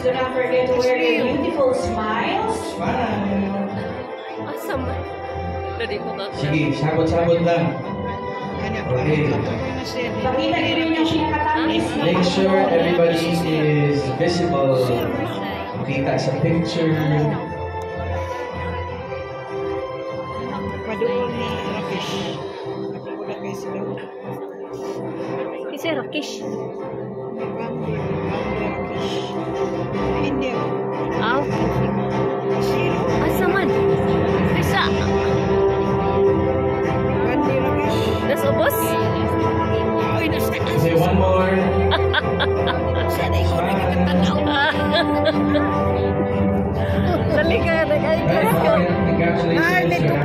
Please do not forget to wear your beautiful smiles. Smile. Asam. Dali ko ka. Sige, sabot-sabot lang. Okay. Pakita niyo rin yung sinakatamis. Make sure everybody is visible. Kita sa picture. Padoon ni Rakesh. Nakukulat kayo sila. Kasi Rakesh. Bandi Rakesh. Hindi ako. Aw. Sino? Asaman. Bisa. Bandi Rakesh. Das ubos. Ay, nasa Say one more. sana ikaw nakikitanaw. Dali ka. Dali ka. Congratulations.